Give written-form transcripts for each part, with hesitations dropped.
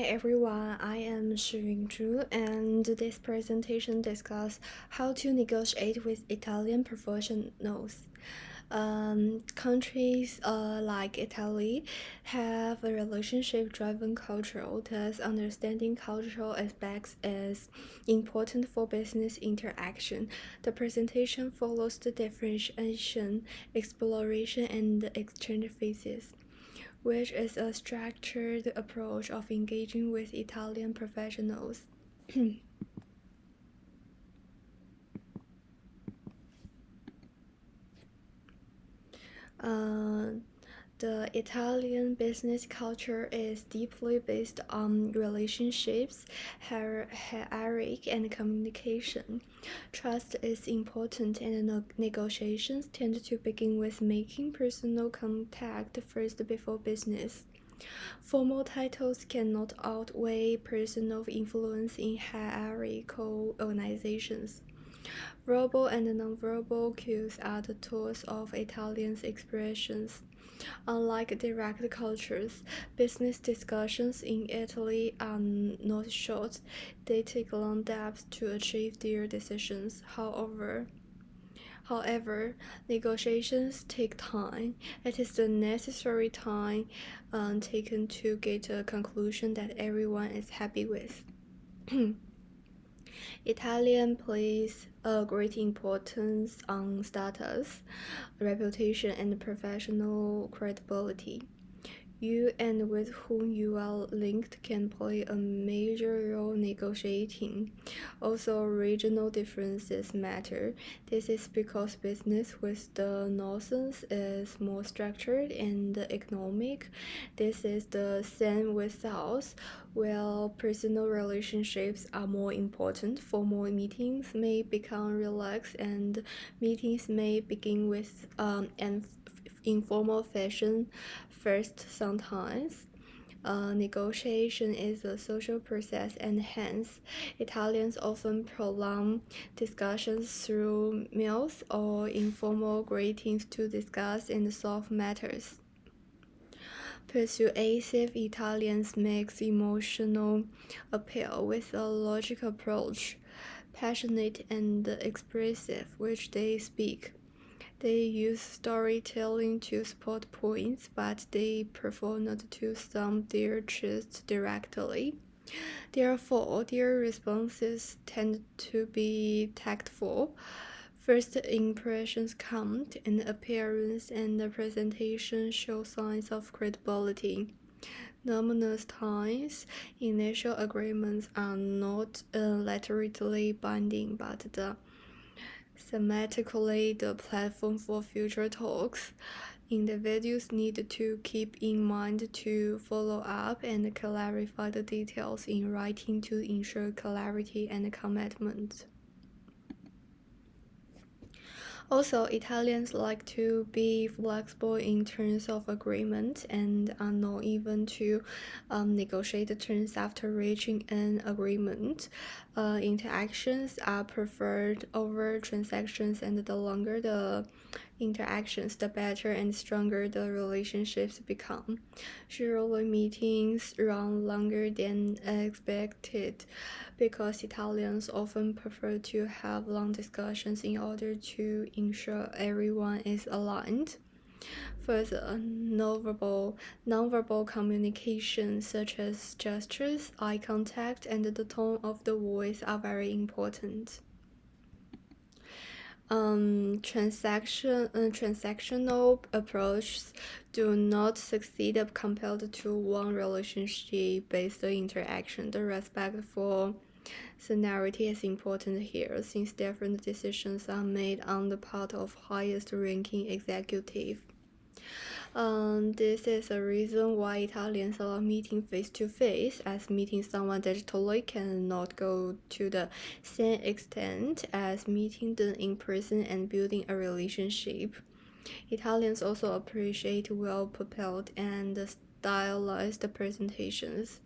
everyone, I am Shiyun Zhu, and this presentation discusses how to negotiate with Italian professionals. Countries like Italy have a relationship-driven culture, thus understanding cultural aspects is important for business interaction. The presentation follows the differentiation, exploration, and exchange phases, which is a structured approach of engaging with Italian professionals. uh, the Italian business culture is deeply based on relationships, hierarchy, and communication. Trust is important, and negotiations tend to begin with making personal contact first before business. Formal titles cannot outweigh personal influence in hierarchical organizations. Verbal and nonverbal cues are the tools of Italian expressions. Unlike direct cultures, business discussions in Italy are not short. They take long steps to achieve their decisions. However, negotiations take time. It is the necessary time taken to get a conclusion that everyone is happy with. Italian places a great importance on status, reputation, and professional credibility. You and with whom you are linked can play a major role negotiating. Also, regional differences matter. This is because business with the Northern is more structured and economic. This is the same with South, where personal relationships are more important. Formal meetings may become relaxed, and meetings may begin with an informal fashion first. Sometimes negotiation is a social process, and hence Italians often prolong discussions through meals or informal greetings to discuss and solve matters. Persuasive Italians mix emotional appeal with a logical approach, passionate and expressive, which they speak. They use storytelling to support points, but they prefer not to sum their truths directly. Therefore, their responses tend to be tactful. First impressions count, and appearance and the presentation show signs of credibility. Nominal times, initial agreements are not literally binding, but thematically the platform for future talks. Individuals need to keep in mind to follow up and clarify the details in writing to ensure clarity and commitment. Also, Italians like to be flexible in terms of agreement and are not even to negotiate the terms after reaching an agreement. Interactions are preferred over transactions, and the longer the interactions, the better and stronger the relationships become. Usually, meetings run longer than expected because Italians often prefer to have long discussions in order to ensure everyone is aligned. Further, nonverbal communication such as gestures, eye contact, and the tone of the voice are very important. Transactional approaches do not succeed compared to one relationship-based interaction. The respect for seniority is important here, since different decisions are made on the part of highest-ranking executive. This is a reason why Italians allow meeting face-to-face, as meeting someone digitally cannot go to the same extent as meeting them in person and building a relationship. Italians also appreciate well-prepared and stylized presentations,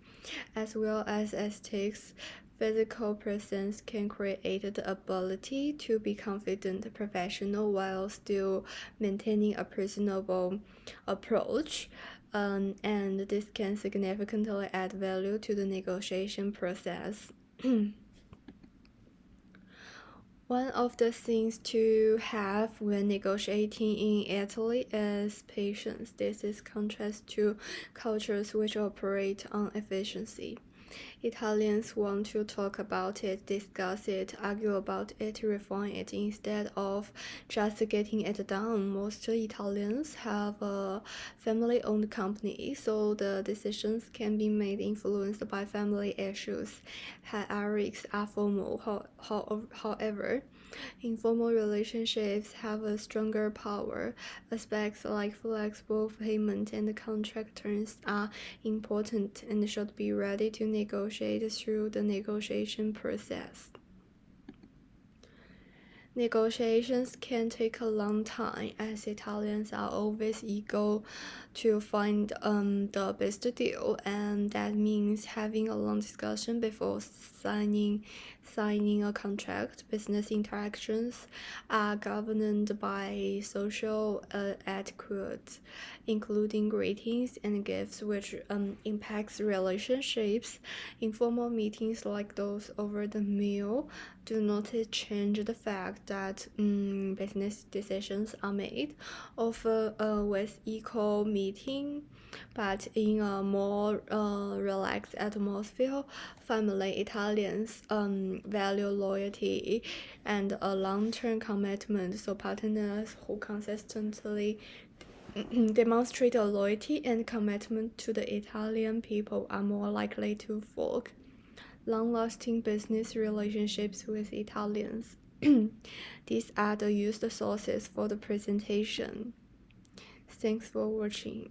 as well as aesthetics. Physical presence can create the ability to be confident, professional, while still maintaining a personable approach. and this can significantly add value to the negotiation process. One of the things to have when negotiating in Italy is patience. This is contrast to cultures which operate on efficiency. Italians want to talk about it, discuss it, argue about it, refine it instead of just getting it done. Most Italians have a family owned company, so the decisions can be made influenced by family issues. Hierarchies are formal, however, informal relationships have a stronger power. Aspects like flexible payment and contract terms are important and should be ready to negotiate through the negotiation process. Negotiations can take a long time, as Italians are always eager to find the best deal, and that means having a long discussion before signing a contract. Business interactions are governed by social etiquette, including greetings and gifts, which impacts relationships. Informal meetings like those over the meal do not change the fact that business decisions are made, often with equal meeting, but in a more relaxed atmosphere. Family Italians value loyalty and a long-term commitment, so partners who consistently demonstrate a loyalty and commitment to the Italian people are more likely to forge long-lasting business relationships with Italians. These are the used sources for the presentation. Thanks for watching.